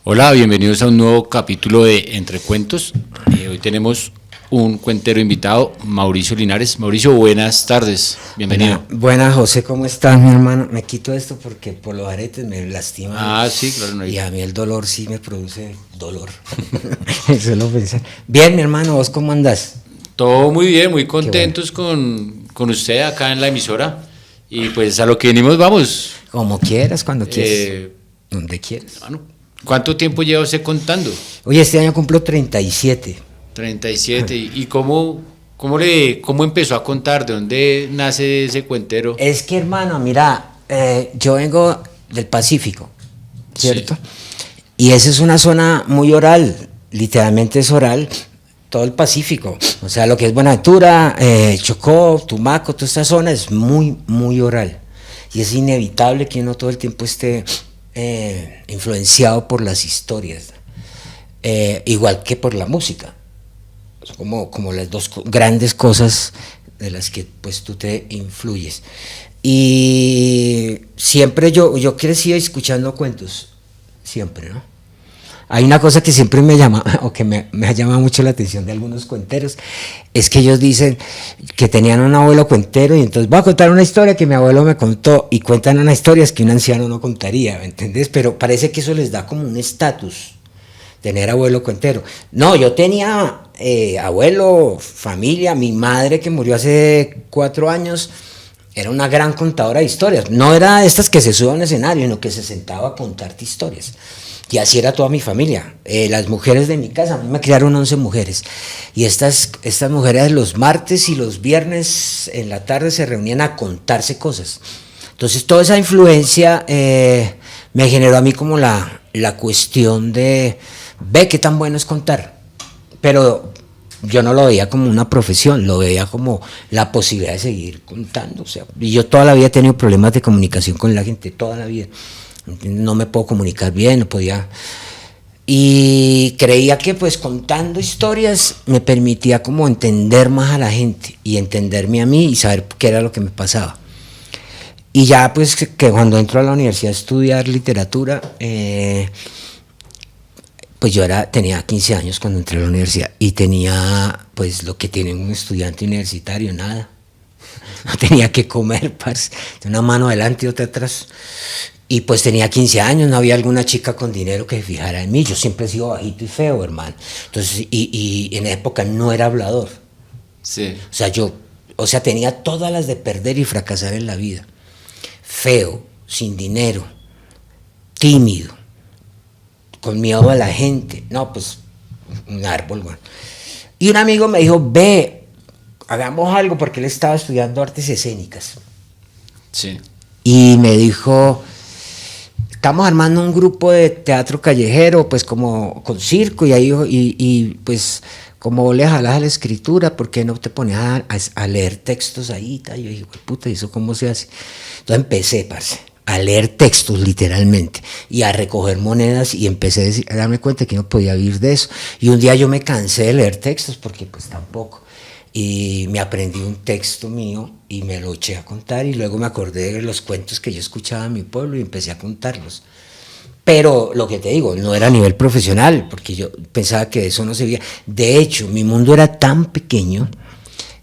Hola, bienvenidos a un nuevo capítulo de Entre Cuentos. Hoy tenemos un cuentero invitado, Mauricio Linares. Mauricio, buenas tardes, bienvenido. Buenas, José, ¿cómo estás, mi hermano? Me quito esto porque por los aretes me lastima. Ah, sí, claro. No hay... Y a mí el dolor sí me produce dolor. Suelo pensar. Bien, mi hermano, ¿vos cómo andás? Todo muy bien, muy contentos con usted acá en la emisora. Y pues a lo que venimos vamos. Como quieras, cuando quieras. Donde quieras. Bueno, ¿cuánto tiempo lleva usted contando? Oye, este año cumplo 37. 37. ¿Y cómo empezó a contar? ¿De dónde nace ese cuentero? Es que, hermano, mira, yo vengo del Pacífico, ¿cierto? Sí. Y esa es una zona muy oral, literalmente es oral, todo el Pacífico. O sea, lo que es Buenaventura, Chocó, Tumaco, toda esta zona es muy, muy oral. Y es inevitable que uno todo el tiempo esté influenciado por las historias, igual que por la música. Como las dos grandes cosas de las que pues tú te influyes. Y siempre yo crecí escuchando cuentos, siempre, ¿no? Hay una cosa que siempre me llama, o que me ha llamado mucho la atención de algunos cuenteros, es que ellos dicen que tenían un abuelo cuentero y entonces voy a contar una historia que mi abuelo me contó, y cuentan unas historias que un anciano no contaría, ¿me entendés? Pero parece que eso les da como un estatus, tener abuelo cuentero. No, yo tenía abuelo, familia, mi madre que murió hace 4 años, era una gran contadora de historias. No era de estas que se suben a un escenario, sino que se sentaba a contarte historias. Y así era toda mi familia. Las mujeres de mi casa, a mí me criaron 11 mujeres. Y estas mujeres los martes y los viernes en la tarde se reunían a contarse cosas. Entonces toda esa influencia me generó a mí como la cuestión de, ve qué tan bueno es contar. Pero yo no lo veía como una profesión, lo veía como la posibilidad de seguir contando. O sea, y yo toda la vida he tenido problemas de comunicación con la gente, toda la vida. No me puedo comunicar bien, no podía. Y creía que pues contando historias me permitía como entender más a la gente y entenderme a mí y saber qué era lo que me pasaba. Y ya pues que cuando entro a la universidad a estudiar literatura, pues yo tenía 15 años cuando entré a la universidad y tenía pues lo que tiene un estudiante universitario, nada. No tenía que comer, parce, una mano adelante y otra atrás. Y pues tenía 15 años, no había alguna chica con dinero que se fijara en mí. Yo siempre he sido bajito y feo, hermano. Entonces, y en esa época no era hablador. Sí. O sea, tenía todas las de perder y fracasar en la vida. Feo, sin dinero, tímido, con miedo a la gente. No, pues, un árbol, bueno. Y un amigo me dijo, ve, hagamos algo, porque él estaba estudiando artes escénicas. Sí. Y me dijo, estamos armando un grupo de teatro callejero, pues como con circo, y pues como le jalas a la escritura, ¿por qué no te pones a leer textos ahí? Y yo dije, puta, ¿y eso cómo se hace? Entonces empecé, parce, a leer textos literalmente, y a recoger monedas, y empecé a darme cuenta que no podía vivir de eso. Y un día yo me cansé de leer textos, porque pues tampoco. Y me aprendí un texto mío y me lo eché a contar, y luego me acordé de los cuentos que yo escuchaba en mi pueblo y empecé a contarlos. Pero lo que te digo, no era a nivel profesional, porque yo pensaba que eso no se veía. De hecho, mi mundo era tan pequeño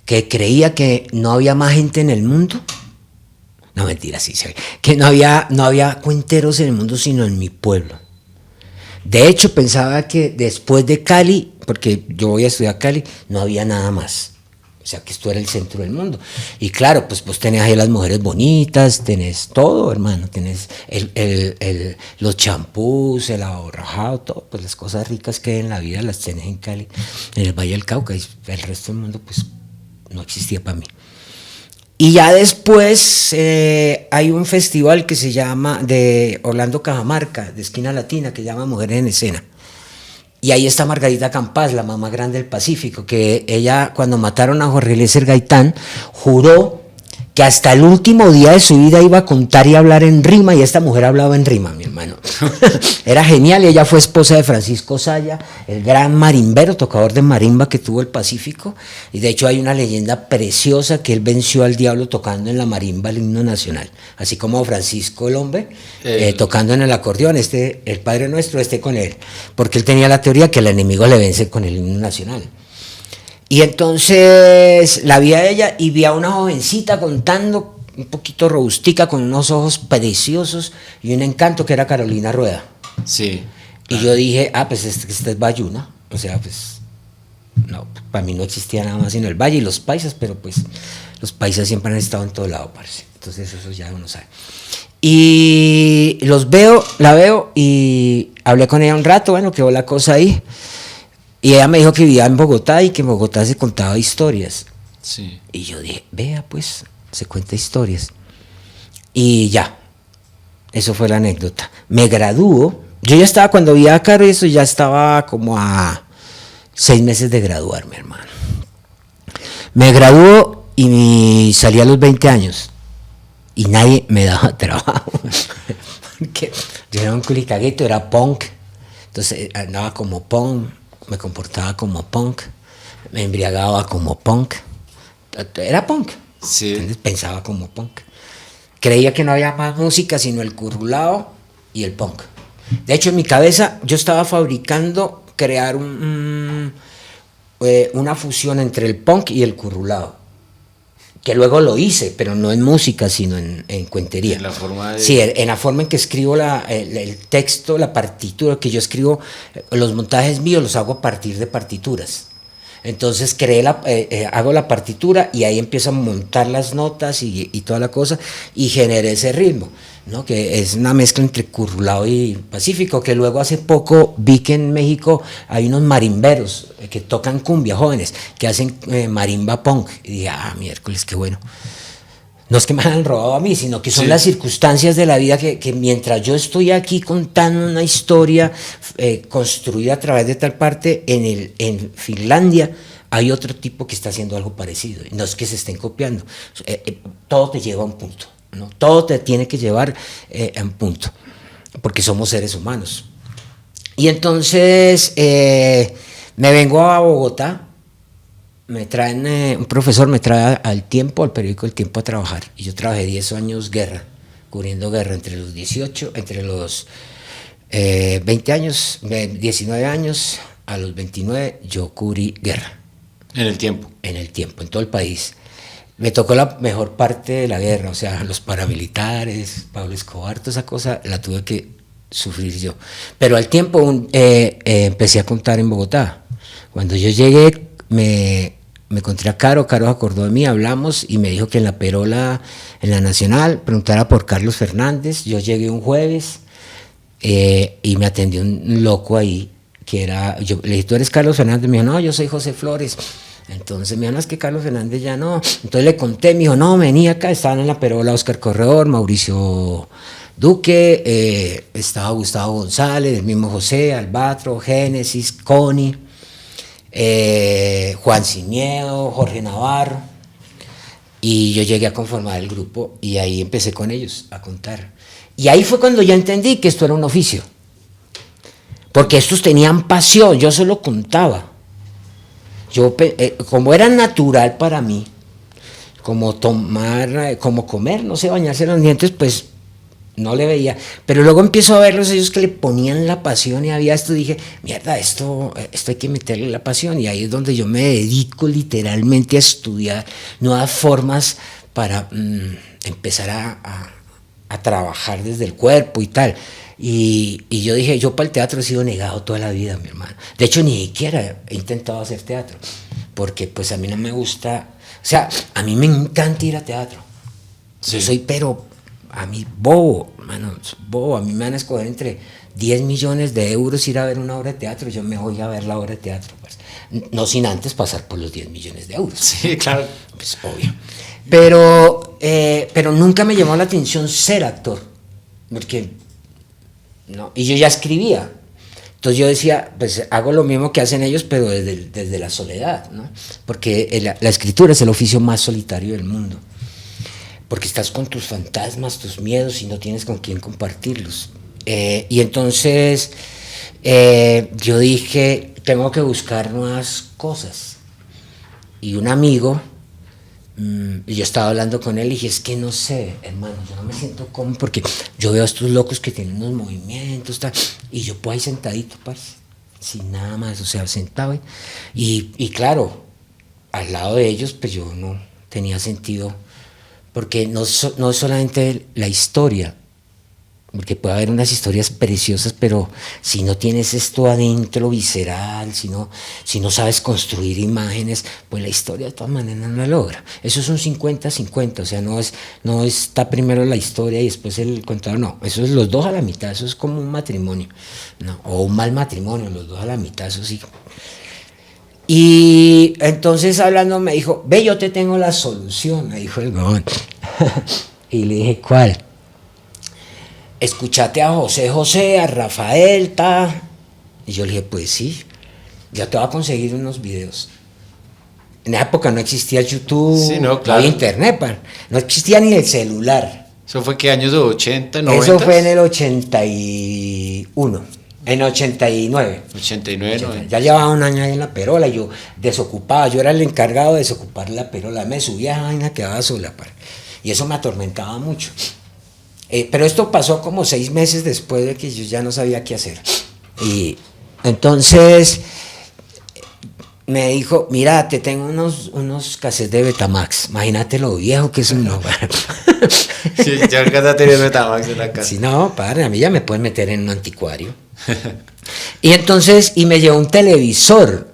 que creía que no había más gente en el mundo. No, mentira, sí se ve. Que no había cuenteros en el mundo, sino en mi pueblo. De hecho, pensaba que después de Cali, porque yo voy a estudiar a Cali, no había nada más. O sea, que esto era el centro del mundo. Y claro, pues vos tenés ahí las mujeres bonitas, tenés todo, hermano. Tenés los champús, el aborrajado, todo. Pues las cosas ricas que hay en la vida las tenés en Cali, en el Valle del Cauca. Y el resto del mundo, pues, no existía para mí. Y ya después hay un festival que se llama, de Orlando Cajamarca, de Esquina Latina, que se llama Mujeres en Escena. Y ahí está Margarita Campas, la mamá grande del Pacífico, que ella, cuando mataron a Jorge Eliezer Gaitán, juró que hasta el último día de su vida iba a contar y hablar en rima, y esta mujer hablaba en rima, mi hermano. Era genial, y ella fue esposa de Francisco Saya, el gran marimbero, tocador de marimba que tuvo el Pacífico, y de hecho hay una leyenda preciosa que él venció al diablo tocando en la marimba el himno nacional, así como Francisco el hombre, tocando en el acordeón, el Padre Nuestro, con él, porque él tenía la teoría que el enemigo le vence con el himno nacional. Y entonces la vi a ella y vi a una jovencita contando, un poquito robustica, con unos ojos preciosos y un encanto, que era Carolina Rueda. Sí. Y yo dije, pues esta es bayuna. O sea, pues, no, para mí no existía nada más sino el valle y los paisas, pero pues los paisas siempre han estado en todo lado, parece. Entonces eso ya uno sabe. Y la veo y hablé con ella un rato, bueno, quedó la cosa ahí. Y ella me dijo que vivía en Bogotá y que en Bogotá se contaba historias. Sí. Y yo dije, vea pues, se cuenta historias. Y ya, eso fue la anécdota. Me graduó, yo ya estaba, cuando vi a Caro, eso ya estaba como a 6 meses de graduarme, hermano. Me graduó y salí a los 20 años. Y nadie me daba trabajo. Porque yo era un culicagueto, era punk. Entonces andaba como punk. Me comportaba como punk, me embriagaba como punk, era punk, sí. Entonces pensaba como punk. Creía que no había más música sino el currulao y el punk. De hecho, en mi cabeza yo estaba fabricando crear una fusión entre el punk y el currulao, que luego lo hice, pero no en música, sino en cuentería. En la forma de... Sí, en la forma en que escribo el texto, la partitura, que yo escribo, los montajes míos los hago a partir de partituras. Entonces hago la partitura y ahí empiezo a montar las notas y toda la cosa, y generé ese ritmo, ¿no? Que es una mezcla entre currulao y pacífico, que luego hace poco vi que en México hay unos marimberos que tocan cumbia, jóvenes, que hacen marimba punk, y dije, miércoles, qué bueno. No es que me hayan robado a mí, sino que son las circunstancias de la vida que mientras yo estoy aquí contando una historia construida a través de tal parte, en Finlandia hay otro tipo que está haciendo algo parecido. No es que se estén copiando, todo te lleva a un punto, ¿no? Todo te tiene que llevar a un punto, porque somos seres humanos. Y entonces me vengo a Bogotá. Me traen, un profesor me trae al periódico El Tiempo, a trabajar. Y yo trabajé 10 años cubriendo guerra, entre los 20 años, 19 años, a los 29 yo cubrí guerra. En el Tiempo. En todo el país. Me tocó la mejor parte de la guerra, o sea, los paramilitares, Pablo Escobar, toda esa cosa la tuve que sufrir yo. Pero al tiempo empecé a contar en Bogotá. Cuando yo llegué, me encontré a Caro se acordó de mí, hablamos y me dijo que en la Perola, en la Nacional, preguntara por Carlos Fernández. Yo llegué un jueves y me atendió un loco ahí, yo le dije, ¿tú eres Carlos Fernández? Me dijo, no, yo soy José Flores. Entonces me dijo, no, es que Carlos Fernández ya no. Entonces le conté, me dijo, no, venía acá, estaban en la Perola Oscar Corredor, Mauricio Duque, estaba Gustavo González, el mismo José, Albatro, Génesis, Connie, Juan Ciniedo, Jorge Navarro, y yo llegué a conformar el grupo y ahí empecé con ellos a contar. Y ahí fue cuando ya entendí que esto era un oficio, porque estos tenían pasión, yo solo contaba. Como era natural para mí, como tomar, como comer, no sé, bañarse los dientes, pues no le veía, pero luego empiezo a verlos ellos que le ponían la pasión, y había esto, dije, mierda, esto hay que meterle la pasión, y ahí es donde yo me dedico literalmente a estudiar nuevas formas para empezar a trabajar desde el cuerpo y tal. Y yo dije, yo para el teatro he sido negado toda la vida, mi hermano. De hecho, ni siquiera he intentado hacer teatro, porque pues a mí no me gusta, o sea, a mí me encanta ir a teatro. Sí. Yo soy, pero a mí bobo, mano, bobo. A mí me van a escoger entre 10 millones de euros ir a ver una obra de teatro, yo me voy a ver la obra de teatro, pues. No sin antes pasar por los 10 millones de euros. Sí, claro. Pues obvio. Pero nunca me llamó la atención ser actor, porque no, y yo ya escribía. Entonces yo decía, pues hago lo mismo que hacen ellos, pero desde la soledad, ¿no? Porque la escritura es el oficio más solitario del mundo. porque estás con tus fantasmas, tus miedos y no tienes con quién compartirlos. Y entonces yo dije, tengo que buscar nuevas cosas. Y un amigo, yo estaba hablando con él y dije, es que no sé, hermano, yo no me siento cómodo porque yo veo a estos locos que tienen unos movimientos, tal, y yo pues ahí sentadito, parce, sin nada más, o sea, sentado. Y claro, al lado de ellos, pues yo no tenía sentido, porque no es solamente la historia, porque puede haber unas historias preciosas, pero si no tienes esto adentro visceral, si no sabes construir imágenes, pues la historia de todas maneras no la logra. Eso es un 50-50, o sea, no está primero la historia y después el contador, no, eso es los dos a la mitad, eso es como un matrimonio, ¿no? O un mal matrimonio, los dos a la mitad, eso sí. Y entonces hablando me dijo, ve, yo te tengo la solución, me dijo el gobón. Y le dije, ¿cuál? Escuchate a José José, a Rafael, ta. Y yo le dije, pues sí, ya te voy a conseguir unos videos. En esa época no existía YouTube, sí, no, claro. No había internet, no existía ni el celular. ¿Eso fue qué años? ¿80, 90? Eso fue en el 81, en 89. 89, 90. Ya llevaba un año ahí en la perola y yo desocupaba, yo era el encargado de desocupar la perola, me subía a vaina, quedaba sola, y eso me atormentaba mucho. Pero esto pasó como 6 meses después de que yo ya no sabía qué hacer. Y entonces me dijo, mira, te tengo unos cassettes de Betamax. Imagínate lo viejo que es uno. Sí, ya alcanza a tener Betamax en la casa. Sí, no, padre, a mí ya me pueden meter en un anticuario. Y entonces, me llevó un televisor,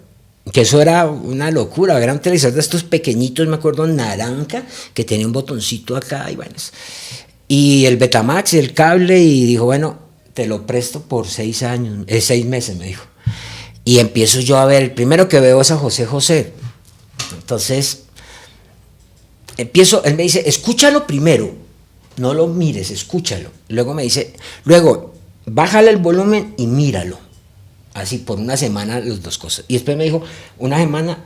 que eso era una locura, era un televisor de estos pequeñitos, me acuerdo, naranja, que tenía un botoncito acá y bueno. Y el Betamax y el cable, y dijo, bueno, te lo presto por 6 meses, me dijo. Y empiezo yo a ver, el primero que veo es a José José. Entonces, él me dice, escúchalo primero, no lo mires, escúchalo. Luego me dice, bájale el volumen y míralo. Así por una semana, las dos cosas. Y después me dijo, una semana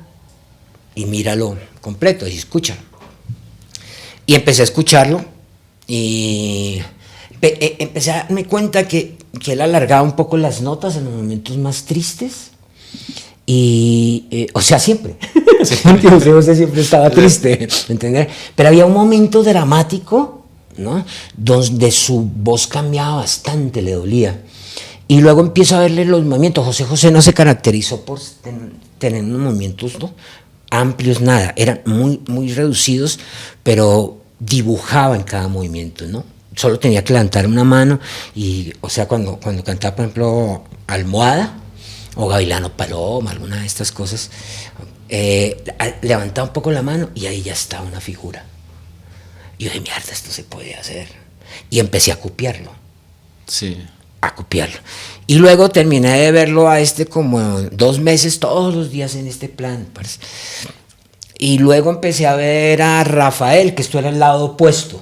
y míralo completo, y escúchalo. Y empecé a escucharlo. Y empecé a darme cuenta que él alargaba un poco las notas en los momentos más tristes. Y, o sea, siempre. Porque José siempre estaba triste, ¿entendés? Pero había un momento dramático, ¿no? Donde su voz cambiaba bastante, le dolía. Y luego empiezo a verle los movimientos. José José no se caracterizó por tener unos movimientos, ¿no?, amplios, nada. Eran muy, muy reducidos, pero dibujaba en cada movimiento, ¿no? Solo tenía que levantar una mano y, o sea, cuando cantaba, por ejemplo, Almohada o Gavilano Paloma, alguna de estas cosas, levantaba un poco la mano y ahí ya estaba una figura. Y yo dije, mierda, esto se puede hacer. Y empecé a copiarlo. Sí. A copiarlo. Y luego terminé de verlo a como 2 meses, todos los días en este plan, parece. Y luego empecé a ver a Rafael, que esto era el lado opuesto,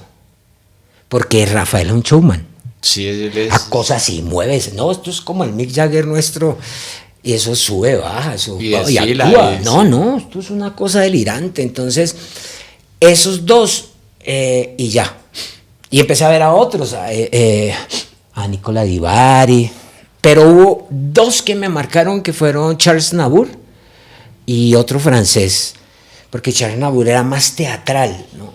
porque Rafael es un showman. Sí, él es... A cosas así, mueves. No, esto es como el Mick Jagger nuestro, y eso sube, baja, eso y actúa. No, esto es una cosa delirante. Entonces, esos dos, y ya. Y empecé a ver a otros, a Nicola Di Bari, pero hubo 2 que me marcaron, que fueron Charles Nabur y otro francés. Porque Charles Nabur era más teatral, ¿no?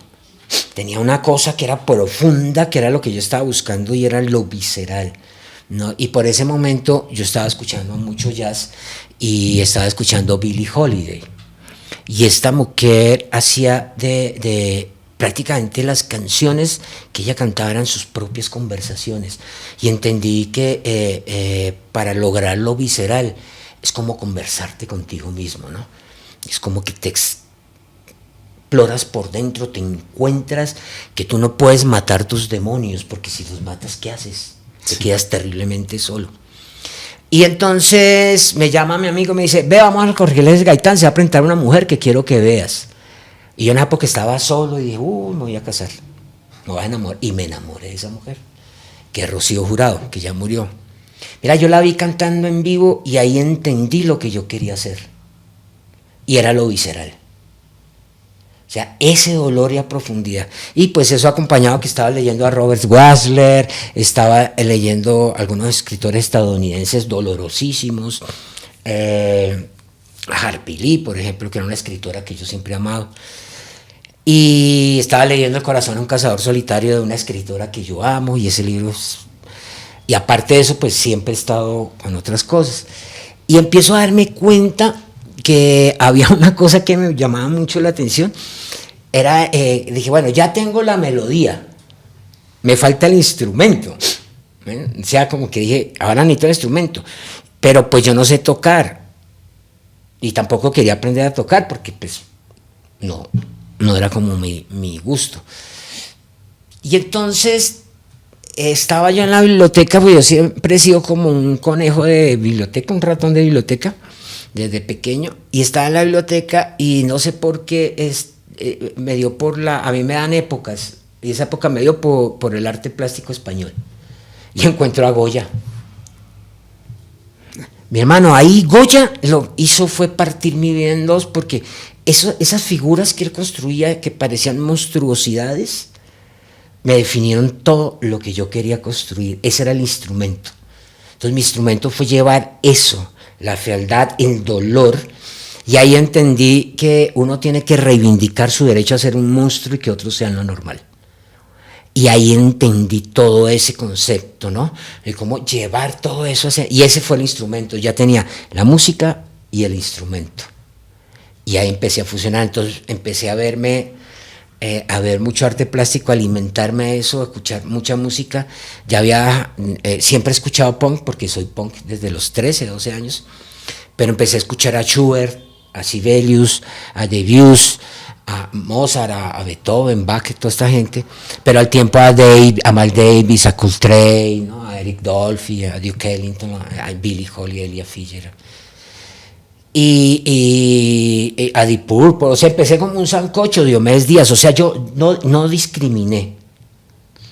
Tenía una cosa que era profunda, que era lo que yo estaba buscando, y era lo visceral, ¿no? Y por ese momento yo estaba escuchando mucho jazz y estaba escuchando Billie Holiday. Y esta mujer hacía de prácticamente las canciones que ella cantaba eran sus propias conversaciones. Y entendí que para lograr lo visceral es como conversarte contigo mismo, ¿no? Es como que te exploras por dentro, te encuentras que tú no puedes matar tus demonios, porque si los matas, ¿qué haces? Te quedas terriblemente solo. Y entonces me llama mi amigo y me dice, ve, vamos a Jorge Gaitán, se va a presentar una mujer que quiero que veas. Y yo en esa época estaba solo y dije, me voy a casar, me voy a enamorar. Y me enamoré de esa mujer, que es Rocío Jurado, que ya murió. Mira, yo la vi cantando en vivo y ahí entendí lo que yo quería hacer. Y era lo visceral. O sea, ese dolor y a profundidad. Y pues eso acompañado que estaba leyendo a Robert Wasler, estaba leyendo algunos escritores estadounidenses dolorosísimos, Harpy Lee, por ejemplo, que era una escritora que yo siempre he amado. Y estaba leyendo El corazón de un cazador solitario de una escritora que yo amo, y ese libro es... Y aparte de eso, pues siempre he estado con otras cosas. Y empiezo a darme cuenta que había una cosa que me llamaba mucho la atención. Era, dije, bueno, ya tengo la melodía, me falta el instrumento. O sea, como que dije, ahora necesito el instrumento. Pero pues yo no sé tocar. Y tampoco quería aprender a tocar porque pues no era como mi gusto. Y entonces estaba yo en la biblioteca, pues yo siempre he sido como un conejo de biblioteca, un ratón de biblioteca, desde pequeño, y estaba en la biblioteca y no sé por qué me dio a mí me dan épocas, y esa época me dio por el arte plástico español, y encuentro a Goya. Mi hermano, ahí Goya lo hizo fue partir mi vida en dos, porque esas figuras que él construía que parecían monstruosidades me definieron todo lo que yo quería construir. Ese era el instrumento. Entonces mi instrumento fue llevar eso, la fealdad, el dolor, y ahí entendí que uno tiene que reivindicar su derecho a ser un monstruo y que otros sean lo normal. Y ahí entendí todo ese concepto, ¿no? De cómo llevar todo eso y ese fue el instrumento. Ya tenía la música y el instrumento. Y ahí empecé a fusionar. Entonces empecé a ver mucho arte plástico, alimentarme de eso, a escuchar mucha música. Siempre he escuchado punk, porque soy punk desde los 13, 12 años. Pero empecé a escuchar a Schubert, a Sibelius, a Debussy, a Mozart, a Beethoven, Bach, toda esta gente, pero al tiempo a Miles Davis, a Coltrane, ¿no? A Eric Dolphy, a Duke Ellington, a Billie Holiday, a Ella Fitzgerald, y a Deep Purple. O sea, empecé como un sancocho, Diomedes Díaz. O sea, yo no discriminé,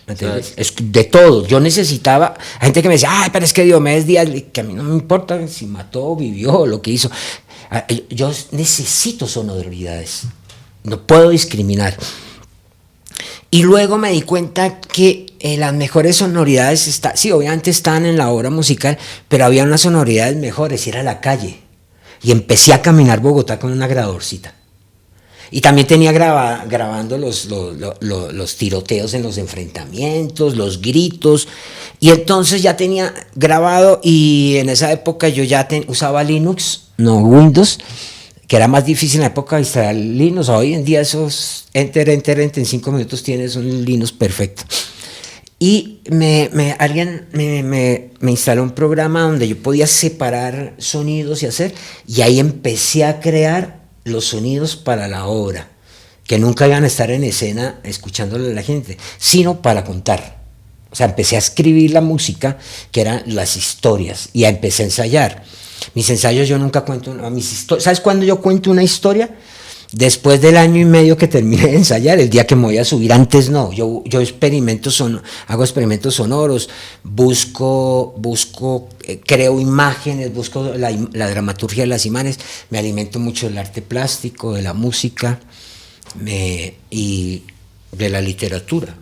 ¿entiendes? Es de todo. Yo necesitaba, hay gente que me decía, ay, pero es que Diomedes Díaz, que a mí no me importa si mató, vivió, lo que hizo. Yo necesito sonoridades. No puedo discriminar. Y luego me di cuenta que las mejores sonoridades sí, obviamente están en la obra musical, pero había unas sonoridades mejores, y era la calle. Y empecé a caminar Bogotá con una grabadorcita. Y también tenía grabando los tiroteos en los enfrentamientos, los gritos. Y entonces ya tenía grabado, y en esa época yo ya usaba Linux, no Windows, que era más difícil en la época de instalar Linux. Hoy en día esos enter, en 5 minutos tienes un Linux perfecto. Y alguien me instaló un programa donde yo podía separar sonidos y ahí empecé a crear los sonidos para la obra, que nunca iban a estar en escena escuchándole a la gente, sino para contar. O sea, empecé a escribir la música, que eran las historias, y empecé a ensayar. Mis ensayos yo nunca cuento mis historias. ¿Sabes cuándo yo cuento una historia? Después del año y medio que terminé de ensayar, el día que me voy a subir. Antes no, yo hago experimentos sonoros, busco, creo imágenes, busco la dramaturgia de las imágenes, me alimento mucho del arte plástico, de la música y de la literatura,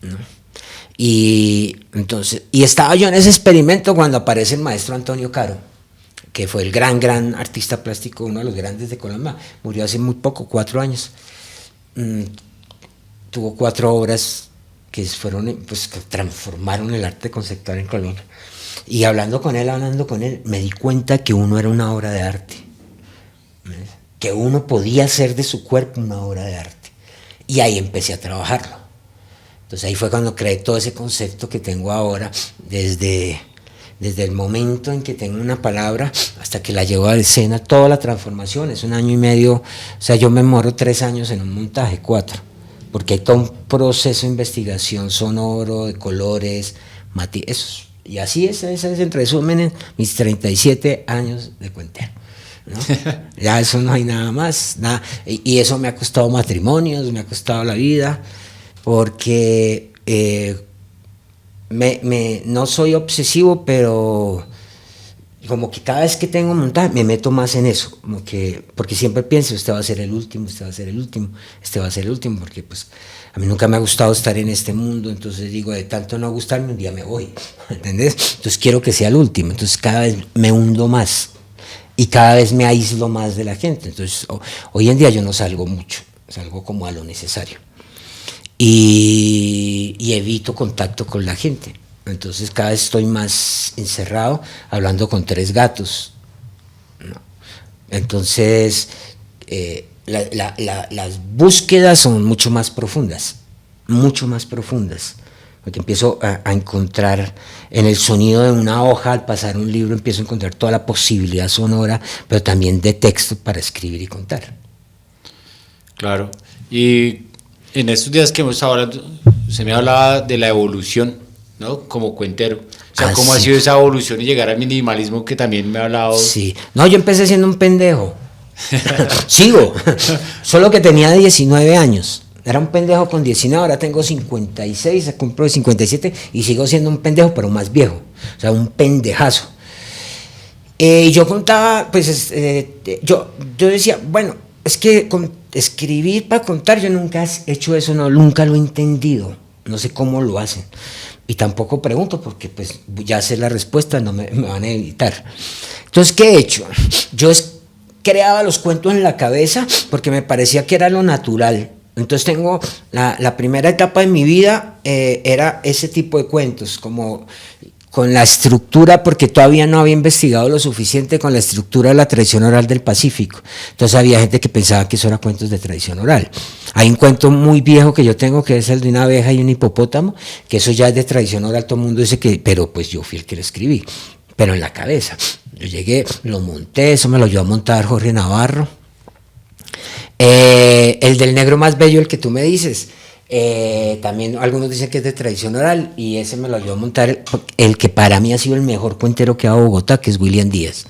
¿no? Y estaba yo en ese experimento cuando aparece el maestro Antonio Caro, que fue el gran artista plástico, uno de los grandes de Colombia. Murió hace muy poco, 4 años. Tuvo 4 obras que transformaron el arte conceptual en Colombia. Y hablando con él, me di cuenta que uno era una obra de arte, que uno podía hacer de su cuerpo una obra de arte. Y ahí empecé a trabajarlo. Entonces ahí fue cuando creé todo ese concepto que tengo ahora, desde el momento en que tengo una palabra hasta que la llevo a la escena, toda la transformación. Es 1 año y medio, o sea, yo me demoro 3 años en un montaje, 4, porque hay todo un proceso de investigación sonoro, de colores, matices, y así es en resumen mis 37 años de cuentero, ¿no? Ya eso no hay nada más, nada, y eso me ha costado matrimonios, me ha costado la vida, porque no soy obsesivo, pero como que cada vez que tengo montaje me meto más en eso, como que, porque siempre pienso, este va a ser el último, este va a ser el último, este va a ser el último, porque pues a mí nunca me ha gustado estar en este mundo, entonces digo, de tanto no gustarme, un día me voy, ¿entendés? Entonces quiero que sea el último, entonces cada vez me hundo más y cada vez me aíslo más de la gente, entonces hoy en día yo no salgo mucho, salgo como a lo necesario y evito contacto con la gente. Entonces cada vez estoy más encerrado hablando con 3 gatos, ¿no? Entonces las búsquedas son mucho más profundas, porque empiezo a encontrar en el sonido de una hoja, al pasar un libro empiezo a encontrar toda la posibilidad sonora, pero también de texto para escribir y contar. Claro, y en estos días que hemos estado hablando, se me hablaba de la evolución, ¿no? Como cuentero. O sea, ¿cómo ha sido esa evolución y llegar al minimalismo que también me ha hablado? Sí, no, yo empecé siendo un pendejo. Sigo, solo que tenía 19 años. Era un pendejo con 19, ahora tengo 56, cumplo de 57 y sigo siendo un pendejo, pero más viejo. O sea, un pendejazo. Y yo contaba, pues, yo decía, bueno, es que escribir para contar, yo nunca he hecho eso, no, nunca lo he entendido. No sé cómo lo hacen. Y tampoco pregunto porque pues ya sé la respuesta, no me van a evitar. Entonces, ¿qué he hecho? Yo creaba los cuentos en la cabeza porque me parecía que era lo natural. Entonces tengo la primera etapa de mi vida era ese tipo de cuentos, como con la estructura, porque todavía no había investigado lo suficiente con la estructura de la tradición oral del Pacífico. Entonces había gente que pensaba que eso era cuentos de tradición oral. Hay un cuento muy viejo que yo tengo, que es el de una abeja y un hipopótamo, que eso ya es de tradición oral, todo el mundo dice que, pero pues yo fui el que lo escribí, pero en la cabeza. Yo llegué, lo monté, eso me lo ayudó a montar Jorge Navarro. El del negro más bello, el que tú me dices, también algunos dicen que es de tradición oral y ese me lo ayudó a montar el que para mí ha sido el mejor cuentero que ha dado Bogotá, que es William Díaz,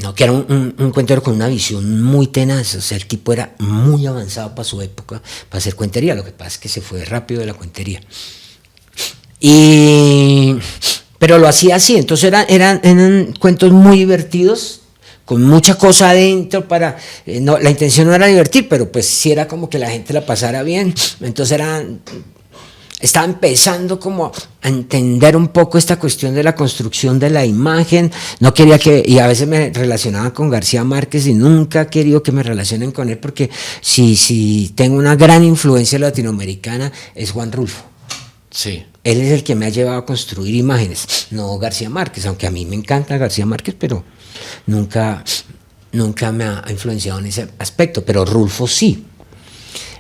¿no? Que era un cuentero con una visión muy tenaz, o sea, el tipo era muy avanzado para su época, para hacer cuentería. Lo que pasa es que se fue rápido de la cuentería pero lo hacía así, entonces eran cuentos muy divertidos, con mucha cosa adentro para, no, la intención no era divertir, pero pues sí era como que la gente la pasara bien, entonces estaba empezando como a entender un poco esta cuestión de la construcción de la imagen, no quería y a veces me relacionaba con García Márquez y nunca he querido que me relacionen con él, porque si tengo una gran influencia latinoamericana es Juan Rulfo. Sí. Él es el que me ha llevado a construir imágenes, no García Márquez, aunque a mí me encanta García Márquez, pero nunca me ha influenciado en ese aspecto, pero Rulfo sí.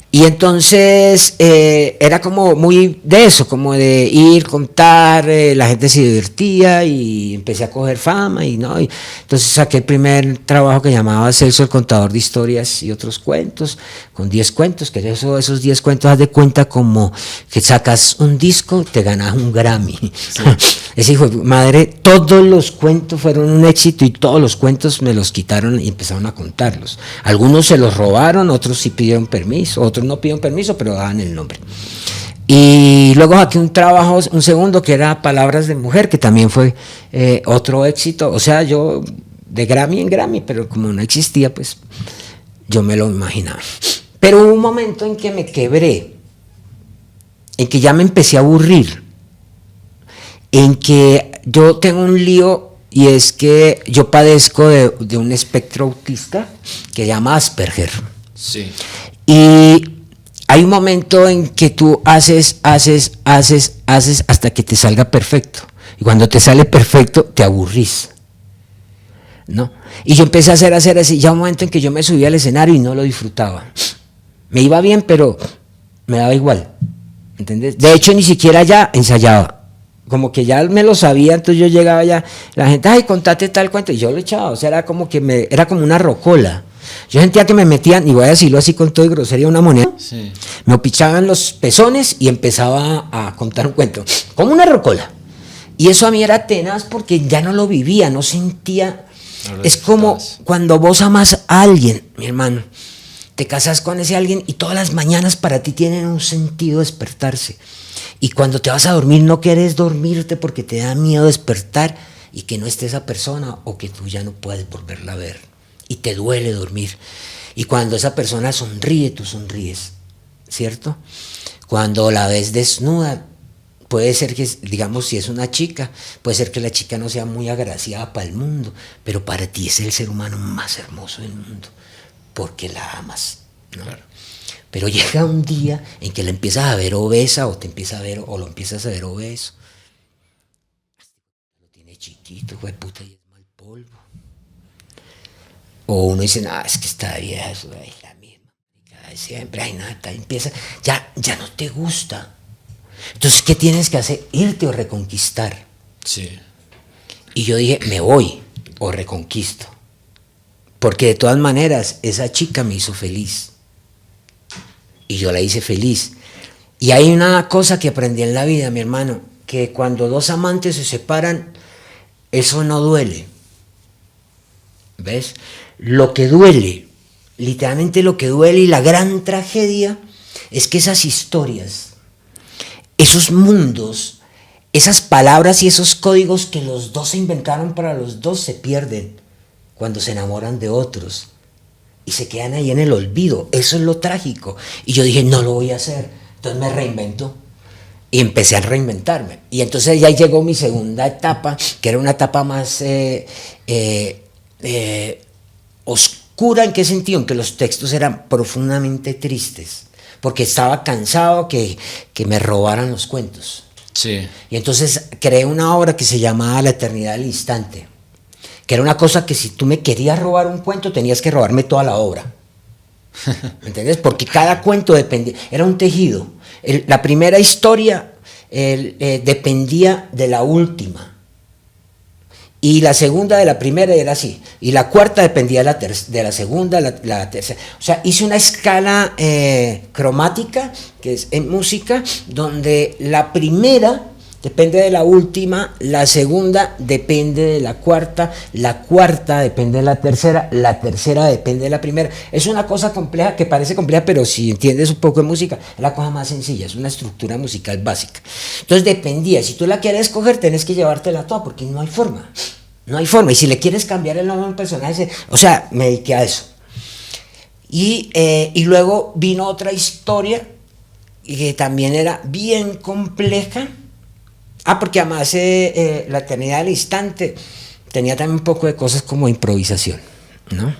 Y entonces era como muy de eso, como de ir, contar, la gente se divertía y empecé a coger fama y entonces saqué el primer trabajo que llamaba Celso el contador de historias y otros cuentos, con 10 cuentos, que esos 10 cuentos, haz de cuenta como que sacas un disco y te ganas un Grammy. Sí. Ese hijo de madre, todos los cuentos fueron un éxito y todos los cuentos me los quitaron y empezaron a contarlos. Algunos se los robaron, otros sí pidieron permiso, otros no pidieron permiso, pero daban el nombre. Y luego saqué un trabajo, un segundo, que era Palabras de Mujer, que también fue otro éxito. O sea, yo de Grammy en Grammy, pero como no existía, pues yo me lo imaginaba. Pero hubo un momento en que me quebré, en que ya me empecé a aburrir, en que yo tengo un lío, y es que yo padezco de un espectro autista que se llama Asperger. Sí. Y hay un momento en que tú haces hasta que te salga perfecto. Y cuando te sale perfecto, te aburrís, ¿no? Y yo empecé a hacer así. Ya un momento en que yo me subí al escenario y no lo disfrutaba. Me iba bien, pero me daba igual, ¿entendés? De hecho, ni siquiera ya ensayaba. Como que ya me lo sabía, entonces yo llegaba ya, la gente, ay, contate tal cuento, y yo lo echaba, o sea, era como una rocola. Yo sentía que me metían, y voy a decirlo así con todo y grosería, una moneda, sí. Me pichaban los pezones y empezaba a contar un cuento, como una rocola. Y eso a mí era tenaz porque ya no lo vivía, no sentía. Es como cuando vos amas a alguien, mi hermano, te casas con ese alguien y todas las mañanas para ti tienen un sentido despertarse. Y cuando te vas a dormir no quieres dormirte porque te da miedo despertar y que no esté esa persona o que tú ya no puedes volverla a ver y te duele dormir. Y cuando esa persona sonríe, tú sonríes, ¿cierto? Cuando la ves desnuda, puede ser que, digamos, si es una chica, puede ser que la chica no sea muy agraciada para el mundo, pero para ti es el ser humano más hermoso del mundo, porque la amas, ¿no? Claro. Pero llega un día en que la empiezas a ver obesa o te empieza a ver o lo empiezas a ver obeso. Lo tiene chiquito, güey, puta, y es mal polvo. O uno dice, no, es que está vieja, es la misma, siempre, ay, nada, empieza, ya no te gusta. Entonces, ¿qué tienes que hacer? Irte o reconquistar. Sí. Y yo dije, me voy o reconquisto. Porque de todas maneras, esa chica me hizo feliz. Y yo la hice feliz. Y hay una cosa que aprendí en la vida, mi hermano, que cuando dos amantes se separan, eso no duele. ¿Ves? Lo que duele, literalmente lo que duele y la gran tragedia es que esas historias, esos mundos, esas palabras y esos códigos que los dos se inventaron para los dos se pierden cuando se enamoran de otros y se quedan ahí en el olvido. Eso es lo trágico. Y yo dije, no lo voy a hacer. Entonces me reinvento y empecé a reinventarme. Y entonces ya llegó mi segunda etapa, que era una etapa más oscura. ¿En qué sentido? En que los textos eran profundamente tristes, porque estaba cansado que me robaran los cuentos. Sí. Y entonces creé una obra que se llamaba La eternidad del instante, que era una cosa que si tú me querías robar un cuento, tenías que robarme toda la obra. ¿Me entiendes? Porque cada cuento dependía, era un tejido. La primera historia dependía de la última. Y la segunda de la primera era así. Y la cuarta dependía de la segunda, la tercera. O sea, hice una escala cromática, que es en música, donde la primera depende de la última, la segunda depende de la cuarta depende de la tercera depende de la primera. Es una cosa compleja, que parece compleja, pero si entiendes un poco de música, es la cosa más sencilla, es una estructura musical básica. Entonces dependía, si tú la quieres escoger, tenés que llevártela toda, porque no hay forma. No hay forma, y si le quieres cambiar el nombre a un personaje, o sea, me dediqué a eso. Y luego vino otra historia, que también era bien compleja. Porque además La eternidad del instante tenía también un poco de cosas como improvisación, ¿no?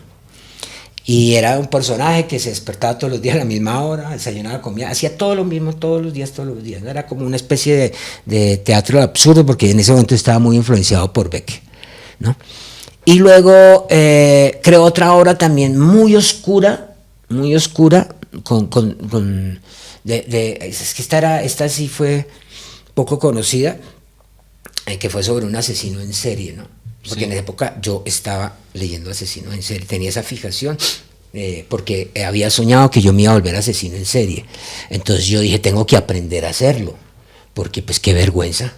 Y era un personaje que se despertaba todos los días a la misma hora, desayunaba, comía, hacía todo lo mismo todos los días, ¿no? Era como una especie de teatro absurdo, porque en ese momento estaba muy influenciado por Beck, ¿no? Y luego creó otra obra también muy oscura, es que esta sí fue poco conocida, que fue sobre un asesino en serie, ¿no? Porque sí, en esa época yo estaba leyendo asesino en serie, tenía esa fijación, porque había soñado que yo me iba a volver asesino en serie. Entonces yo dije, tengo que aprender a hacerlo, porque pues qué vergüenza,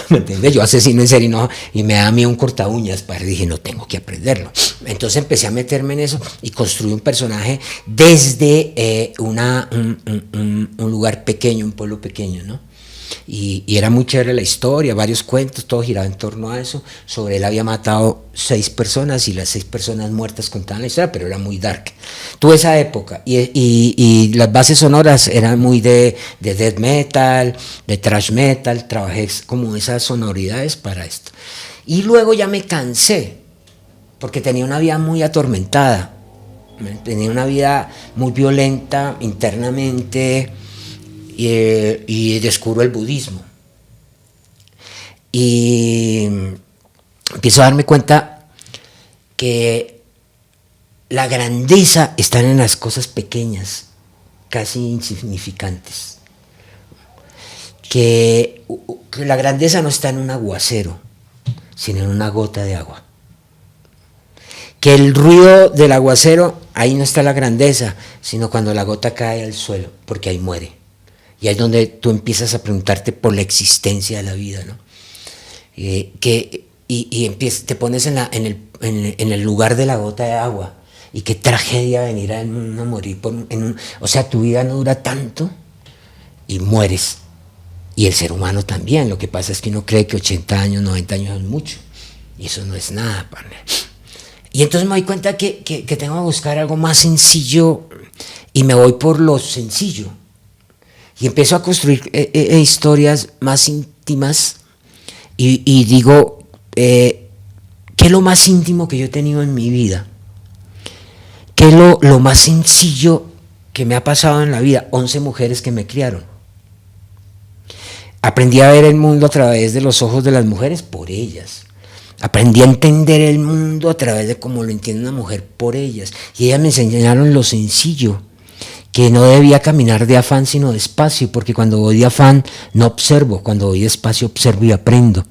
¿me entiendes? Yo asesino en serie, no, y me da a mí un corta uñas, dije, no, tengo que aprenderlo. Entonces empecé a meterme en eso y construí un personaje desde un lugar pequeño, un pueblo pequeño, ¿no? Y era muy chévere la historia, varios cuentos, todo giraba en torno a eso. Sobre él había matado 6 personas y las 6 personas muertas contaban la historia, pero era muy dark. Tuve esa época y las bases sonoras eran muy de death metal, de thrash metal, trabajé como esas sonoridades para esto. Y luego ya me cansé, porque tenía una vida muy atormentada, tenía una vida muy violenta internamente. Y descubro el budismo y empiezo a darme cuenta que la grandeza está en las cosas pequeñas, casi insignificantes, que la grandeza no está en un aguacero, sino en una gota de agua, que el ruido del aguacero, ahí no está la grandeza, sino cuando la gota cae al suelo, porque ahí muere. Y ahí es donde tú empiezas a preguntarte por la existencia de la vida, ¿no? Te pones en el lugar de la gota de agua. Y qué tragedia venir a morir. O sea, tu vida no dura tanto y mueres. Y el ser humano también. Lo que pasa es que uno cree que 80 años, 90 años es mucho. Y eso no es nada, partner. Y entonces me doy cuenta que tengo que buscar algo más sencillo y me voy por lo sencillo. Y empiezo a construir historias más íntimas y digo, ¿qué es lo más íntimo que yo he tenido en mi vida? ¿Qué es lo más sencillo que me ha pasado en la vida? 11 mujeres que me criaron. Aprendí a ver el mundo a través de los ojos de las mujeres por ellas. Aprendí a entender el mundo a través de cómo lo entiende una mujer por ellas. Y ellas me enseñaron lo sencillo, que no debía caminar de afán sino despacio, porque cuando voy de afán no observo, cuando voy despacio observo y aprendo.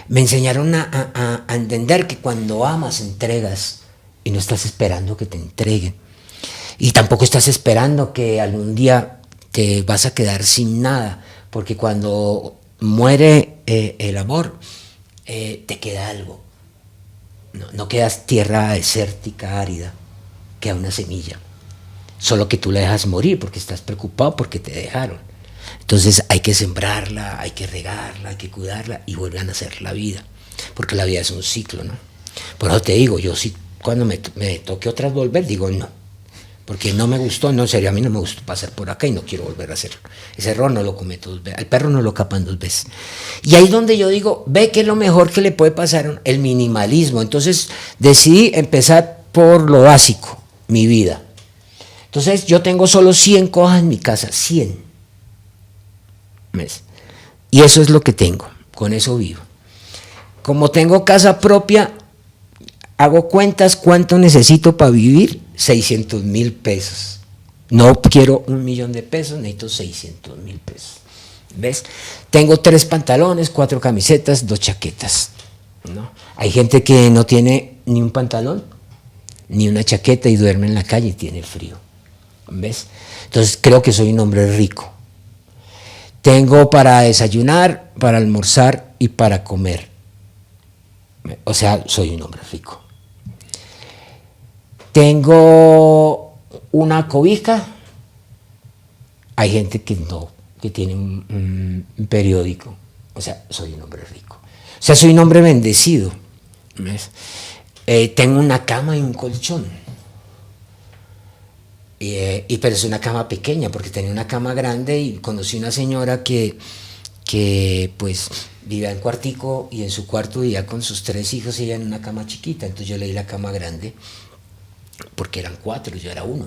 Me enseñaron a entender que cuando amas entregas y no estás esperando que te entreguen. Y tampoco estás esperando que algún día te vas a quedar sin nada, porque cuando muere el amor, te queda algo. No quedas tierra desértica, árida, queda una semilla. Solo que tú la dejas morir porque estás preocupado porque te dejaron. Entonces hay que sembrarla, hay que regarla, hay que cuidarla y vuelve a nacer la vida. Porque la vida es un ciclo, ¿no? Por eso te digo, yo sí, cuando me toque otra vez volver, digo no. Porque no me gustó, no, en serio, a mí no me gustó pasar por acá y no quiero volver a hacerlo. Ese error no lo cometo 2 veces, al perro no lo capan 2 veces. Y ahí es donde yo digo, ve que es lo mejor que le puede pasar, el minimalismo. Entonces decidí empezar por lo básico, mi vida. Entonces yo tengo solo 100 cosas en mi casa, 100. ¿Ves? Y eso es lo que tengo, con eso vivo. Como tengo casa propia, hago cuentas cuánto necesito para vivir, 600,000 pesos. No quiero 1,000,000 de pesos, necesito 600,000 pesos. ¿Ves? Tengo 3 pantalones, 4 camisetas, 2 chaquetas, ¿no? Hay gente que no tiene ni un pantalón, ni una chaqueta y duerme en la calle y tiene frío. ¿Ves? Entonces creo que soy un hombre rico. Tengo para desayunar, para almorzar y para comer. O sea, soy un hombre rico. Tengo una cobija. Hay gente que no, que tiene un periódico. O sea, soy un hombre rico. O sea, soy un hombre bendecido. ¿Ves? Tengo una cama y un colchón. Pero es una cama pequeña, porque tenía una cama grande y conocí una señora que pues vivía en cuartico y en su cuarto vivía con sus 3 hijos y ella en una cama chiquita. Entonces yo le di la cama grande porque eran 4, yo era 1.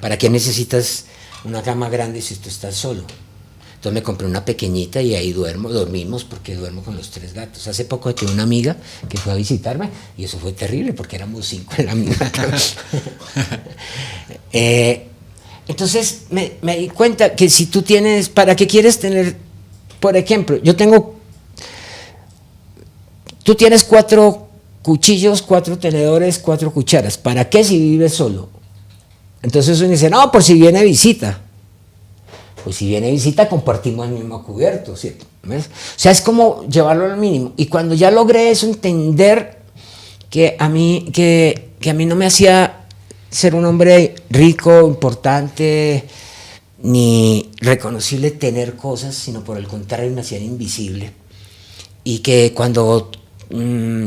¿Para qué necesitas una cama grande si tú estás solo? Entonces me compré una pequeñita y ahí dormimos porque duermo con los 3 gatos. Hace poco tuve una amiga que fue a visitarme y eso fue terrible porque éramos 5 en la misma cama. Entonces me di cuenta que si tú tienes, ¿para qué quieres tener? Por ejemplo, tú tienes 4 cuchillos, 4 tenedores, 4 cucharas. ¿Para qué si vives solo? Entonces uno dice, no, por si viene visita. Pues si viene visita compartimos el mismo cubierto, ¿cierto? ¿Ves? O sea, es como llevarlo al mínimo. Y cuando ya logré eso, entender que a mí no me hacía ser un hombre rico, importante, ni reconocible tener cosas, sino por el contrario me hacían invisible. Y que cuando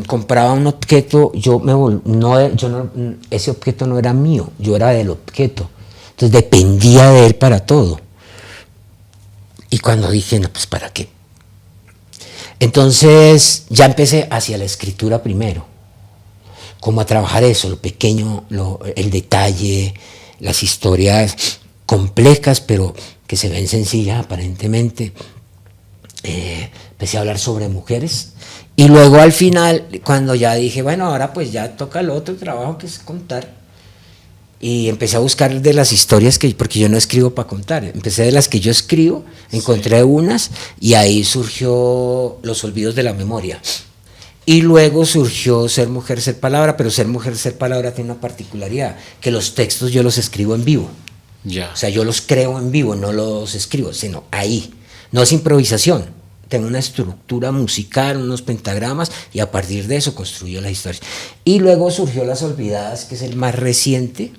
compraba un objeto, ese objeto no era mío, yo era del objeto. Entonces dependía de él para todo. Y cuando dije, no, pues ¿para qué? Entonces ya empecé hacia la escritura primero, como a trabajar eso, lo pequeño, el detalle, las historias complejas, pero que se ven sencillas aparentemente. Empecé a hablar sobre mujeres y luego al final, cuando ya dije, bueno, ahora pues ya toca el otro trabajo que es contar. Y empecé a buscar de las historias porque yo no escribo para contar, empecé de las que yo escribo, encontré unas y ahí surgió Los olvidos de la memoria. Y luego surgió Ser mujer, ser palabra, pero Ser mujer, ser palabra tiene una particularidad, que los textos yo los escribo en vivo. Ya. O sea, yo los creo en vivo, no los escribo, sino ahí. No es improvisación, tengo una estructura musical, unos pentagramas y a partir de eso construyo las historias. Y luego surgió Las olvidadas, que es el más reciente,